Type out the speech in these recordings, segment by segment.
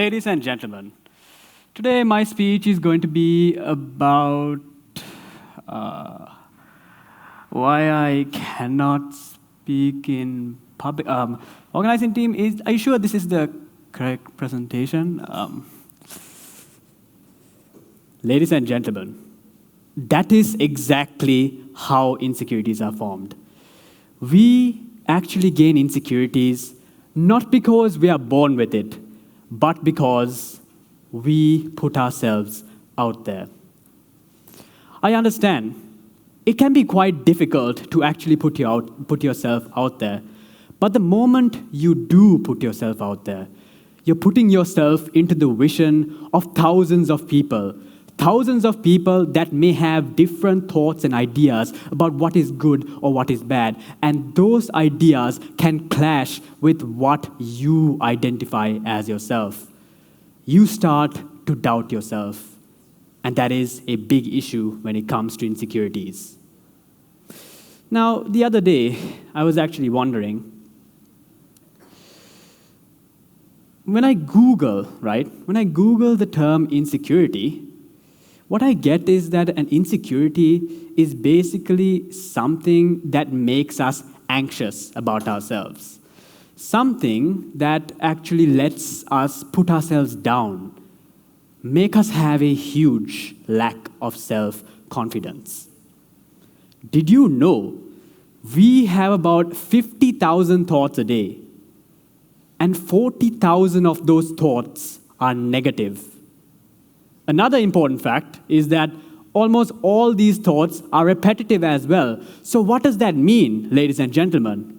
Ladies and gentlemen, today my speech is going to be about why I cannot speak in public. Organizing team, are you sure this is the correct presentation? Ladies and gentlemen, that is exactly how insecurities are formed. We actually gain insecurities not because we are born with it, but because we put ourselves out there. I understand it can be quite difficult to actually put yourself out there, but the moment you do put yourself out there, you're putting yourself into the vision of thousands of people that may have different thoughts and ideas about what is good or what is bad. And those ideas can clash with what you identify as yourself. You start to doubt yourself. And that is a big issue when it comes to insecurities. Now, the other day, I was actually wondering, when I Google the term insecurity, what I get is that an insecurity is basically something that makes us anxious about ourselves. Something that actually lets us put ourselves down, make us have a huge lack of self-confidence. Did you know we have about 50,000 thoughts a day, and 40,000 of those thoughts are negative? Another important fact is that almost all these thoughts are repetitive as well. So what does that mean, ladies and gentlemen?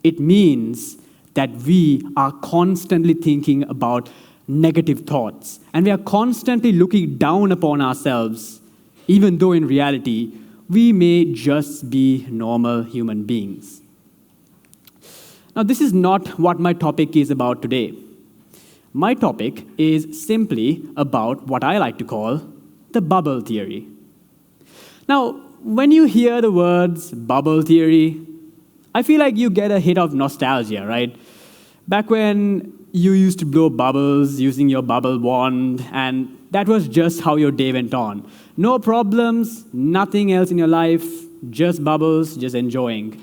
It means that we are constantly thinking about negative thoughts, and we are constantly looking down upon ourselves, even though in reality, we may just be normal human beings. Now, this is not what my topic is about today. My topic is simply about what I like to call the bubble theory. Now, when you hear the words bubble theory, I feel like you get a hit of nostalgia, right? Back when you used to blow bubbles using your bubble wand, and that was just how your day went on. No problems, nothing else in your life, just bubbles, just enjoying.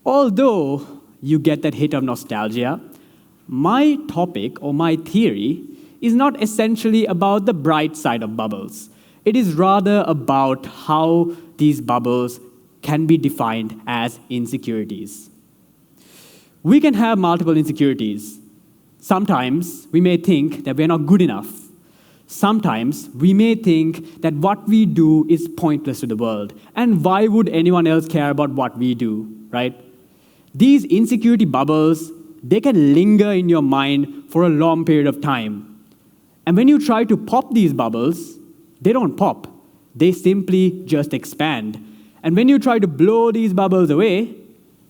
Although you get that hit of nostalgia, my topic or my theory is not essentially about the bright side of bubbles. It is rather about how these bubbles can be defined as insecurities. We can have multiple insecurities. Sometimes we may think that we're not good enough. Sometimes we may think that what we do is pointless to the world. And why would anyone else care about what we do, right? These insecurity bubbles, they can linger in your mind for a long period of time. And when you try to pop these bubbles, they don't pop. They simply just expand. And when you try to blow these bubbles away,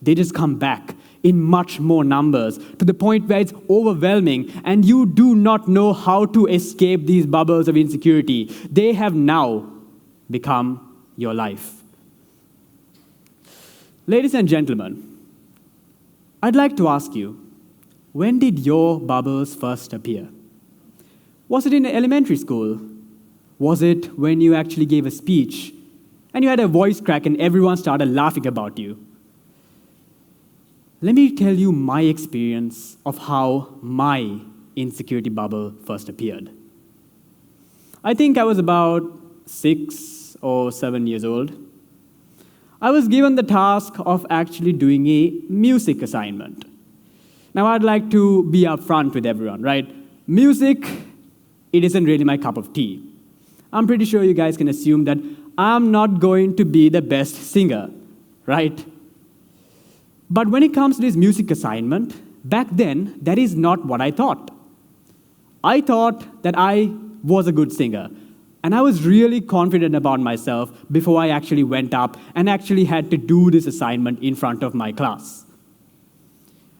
they just come back in much more numbers, to the point where it's overwhelming, and you do not know how to escape these bubbles of insecurity. They have now become your life. Ladies and gentlemen, I'd like to ask you, when did your bubbles first appear? Was it in elementary school? Was it when you actually gave a speech and you had a voice crack and everyone started laughing about you? Let me tell you my experience of how my insecurity bubble first appeared. I think I was about 6 or 7 years old. I was given the task of actually doing a music assignment. Now, I'd like to be upfront with everyone, right? Music, it isn't really my cup of tea. I'm pretty sure you guys can assume that I'm not going to be the best singer, right? But when it comes to this music assignment, back then, that is not what I thought. I thought that I was a good singer, and I was really confident about myself before I actually went up and actually had to do this assignment in front of my class.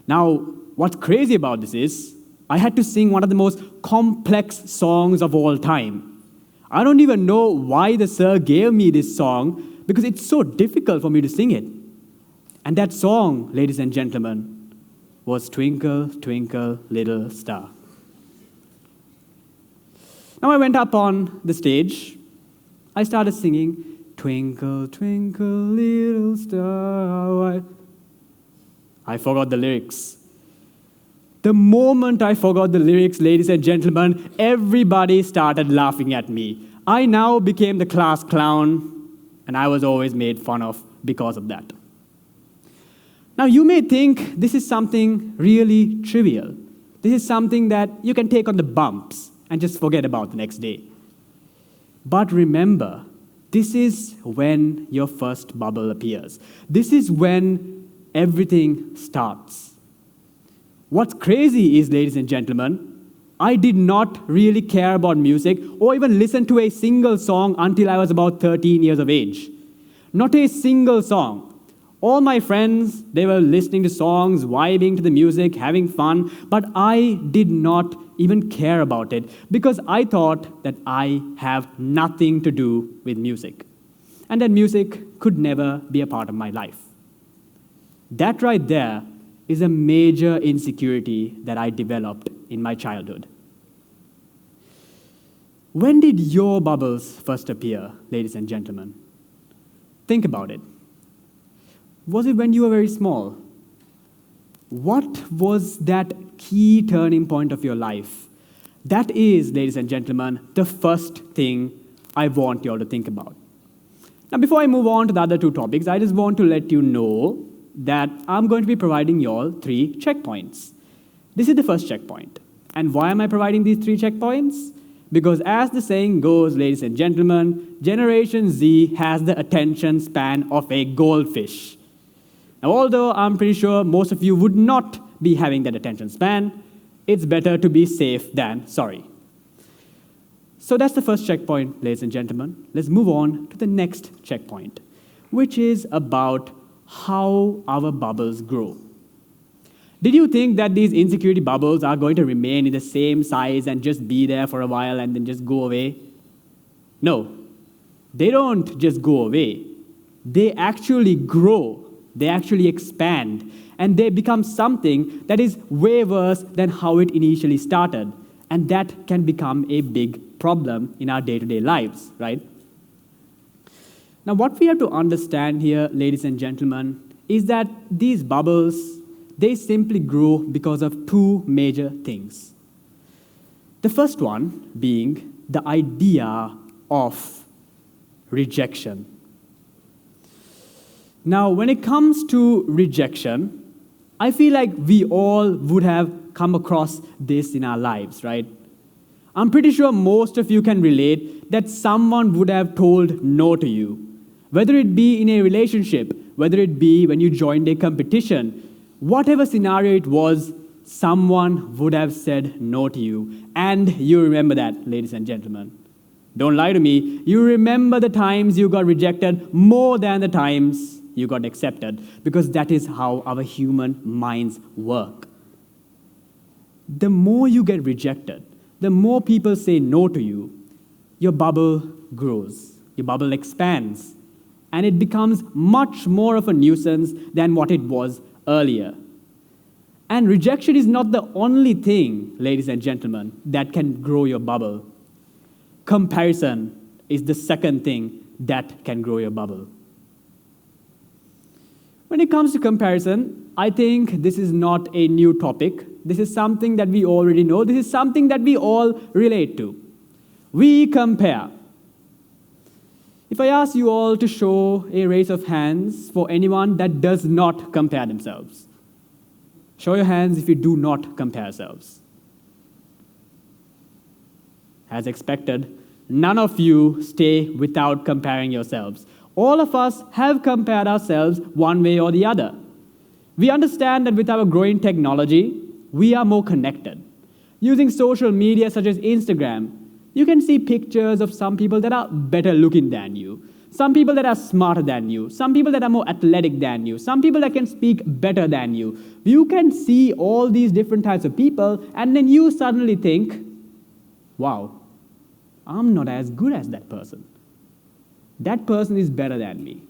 Now, what's crazy about this is, I had to sing one of the most complex songs of all time. I don't even know why the sir gave me this song, because it's so difficult for me to sing it. And that song, ladies and gentlemen, was Twinkle, Twinkle, Little Star. Now I went up on the stage. I started singing, "Twinkle, twinkle, little star." I forgot the lyrics. The moment I forgot the lyrics, ladies and gentlemen, everybody started laughing at me. I now became the class clown, and I was always made fun of because of that. Now, you may think this is something really trivial. This is something that you can take on the bumps and just forget about the next day. But remember, this is when your first bubble appears. This is when everything starts. What's crazy is, ladies and gentlemen, I did not really care about music or even listen to a single song until I was about 13 years of age. Not a single song. All my friends, they were listening to songs, vibing to the music, having fun, but I did not even care about it because I thought that I have nothing to do with music and that music could never be a part of my life. That right there is a major insecurity that I developed in my childhood. When did your bubbles first appear, ladies and gentlemen? Think about it. Was it when you were very small? What was that key turning point of your life? That is, ladies and gentlemen, the first thing I want you all to think about. Now, before I move on to the other two topics, I just want to let you know that I'm going to be providing you all 3 checkpoints. This is the first checkpoint. And why am I providing these 3 checkpoints? Because as the saying goes, ladies and gentlemen, Generation Z has the attention span of a goldfish. Now, although I'm pretty sure most of you would not be having that attention span, it's better to be safe than sorry. So that's the first checkpoint, ladies and gentlemen. Let's move on to the next checkpoint, which is about how our bubbles grow. Did you think that these insecurity bubbles are going to remain in the same size and just be there for a while and then just go away? No, they don't just go away. They actually grow. They actually expand, and they become something that is way worse than how it initially started. And that can become a big problem in our day-to-day lives, right? Now, what we have to understand here, ladies and gentlemen, is that these bubbles, they simply grow because of 2 major things. The first one being the idea of rejection. Now, when it comes to rejection, I feel like we all would have come across this in our lives, right? I'm pretty sure most of you can relate that someone would have told no to you. Whether it be in a relationship, whether it be when you joined a competition, whatever scenario it was, someone would have said no to you. And you remember that, ladies and gentlemen. Don't lie to me. You remember the times you got rejected more than the times you got accepted, because that is how our human minds work. The more you get rejected, the more people say no to you, your bubble grows, your bubble expands, and it becomes much more of a nuisance than what it was earlier. And rejection is not the only thing, ladies and gentlemen, that can grow your bubble. Comparison is the second thing that can grow your bubble. When it comes to comparison, I think this is not a new topic. This is something that we already know. This is something that we all relate to. We compare. If I ask you all to show a raise of hands for anyone that does not compare themselves, show your hands if you do not compare yourselves. As expected, none of you stay without comparing yourselves. All of us have compared ourselves one way or the other. We understand that with our growing technology, we are more connected. Using social media such as Instagram, you can see pictures of some people that are better looking than you, some people that are smarter than you, some people that are more athletic than you, some people that can speak better than you. You can see all these different types of people, and then you suddenly think, wow, I'm not as good as that person. That person is better than me.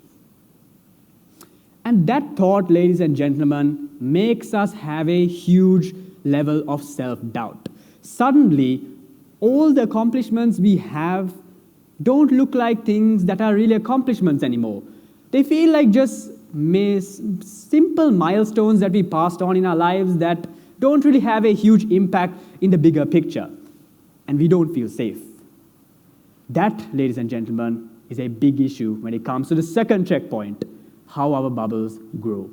And that thought, ladies and gentlemen, makes us have a huge level of self-doubt. Suddenly, all the accomplishments we have don't look like things that are really accomplishments anymore. They feel like just simple milestones that we passed on in our lives that don't really have a huge impact in the bigger picture. And we don't feel safe. That, ladies and gentlemen, is a big issue when it comes to the second checkpoint, how our bubbles grow.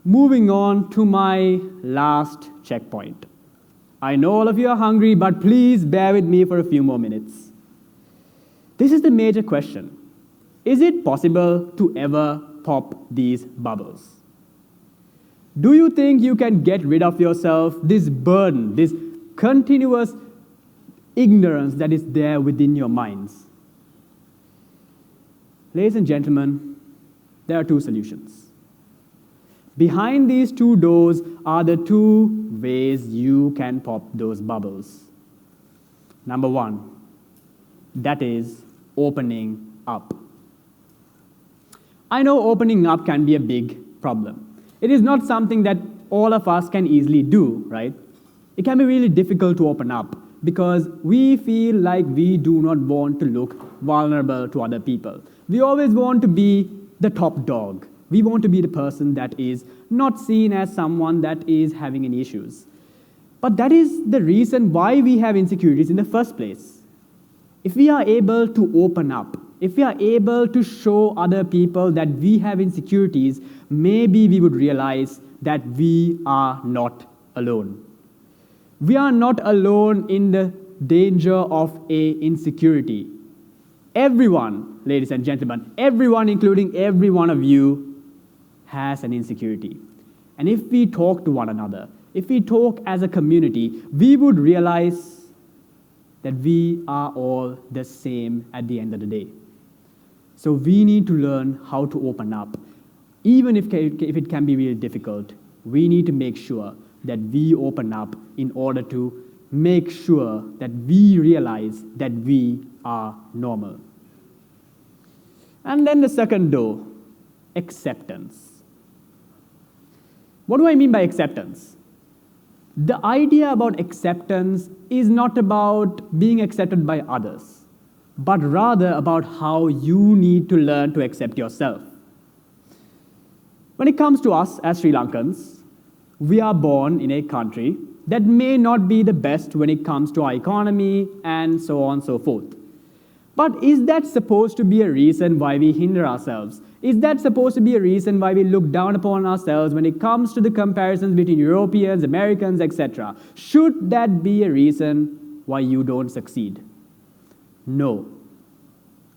Moving on to my last checkpoint. I know all of you are hungry, but please bear with me for a few more minutes. This is the major question. Is it possible to ever pop these bubbles? Do you think you can get rid of yourself, this burden, this continuous ignorance that is there within your minds? Ladies and gentlemen, there are two solutions. Behind these two doors are the two ways you can pop those bubbles. Number one, that is opening up. I know opening up can be a big problem. It is not something that all of us can easily do, right? It can be really difficult to open up because we feel like we do not want to look vulnerable to other people. We always want to be the top dog. We want to be the person that is not seen as someone that is having any issues. But that is the reason why we have insecurities in the first place. If we are able to open up, if we are able to show other people that we have insecurities, maybe we would realize that we are not alone. We are not alone in the danger of a insecurity. Everyone, ladies and gentlemen, everyone, including every one of you, has an insecurity. And if we talk to one another, if we talk as a community, we would realize that we are all the same at the end of the day. So we need to learn how to open up. Even if it can be really difficult, we need to make sure that we open up in order to make sure that we realize that we are normal. And then the second door, acceptance. What do I mean by acceptance? The idea about acceptance is not about being accepted by others, but rather about how you need to learn to accept yourself. When it comes to us as Sri Lankans, we are born in a country that may not be the best when it comes to our economy and so on and so forth. But is that supposed to be a reason why we hinder ourselves? Is that supposed to be a reason why we look down upon ourselves when it comes to the comparisons between Europeans, Americans, etc.? Should that be a reason why you don't succeed? No.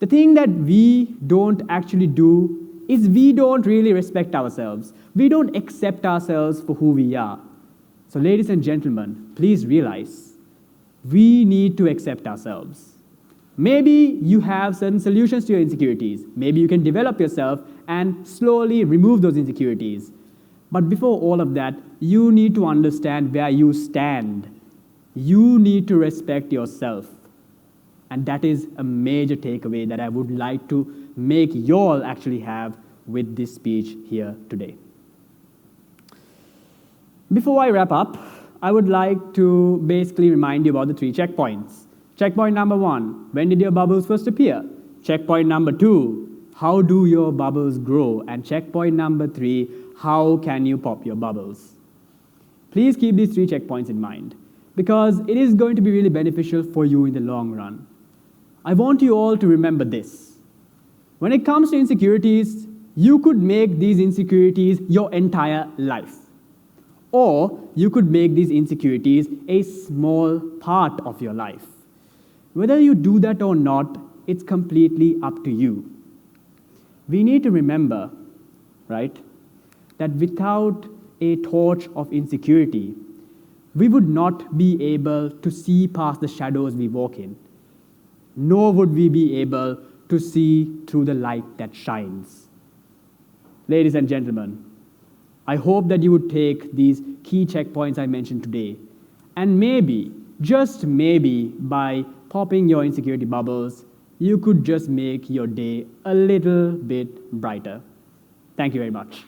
The thing that we don't actually do is we don't really respect ourselves. We don't accept ourselves for who we are. So ladies and gentlemen, please realize we need to accept ourselves. Maybe you have certain solutions to your insecurities. Maybe you can develop yourself and slowly remove those insecurities. But before all of that, you need to understand where you stand. You need to respect yourself. And that is a major takeaway that I would like to make you all actually have with this speech here today. Before I wrap up, I would like to basically remind you about the 3 checkpoints. Checkpoint number 1, when did your bubbles first appear? Checkpoint number 2, how do your bubbles grow? And checkpoint number 3, how can you pop your bubbles? Please keep these 3 checkpoints in mind because it is going to be really beneficial for you in the long run. I want you all to remember this. When it comes to insecurities, you could make these insecurities your entire life. Or you could make these insecurities a small part of your life. Whether you do that or not, it's completely up to you. We need to remember, right, that without a torch of insecurity, we would not be able to see past the shadows we walk in, nor would we be able to see through the light that shines. Ladies and gentlemen, I hope that you would take these key checkpoints I mentioned today, and maybe, just maybe, by popping your insecurity bubbles, you could just make your day a little bit brighter. Thank you very much.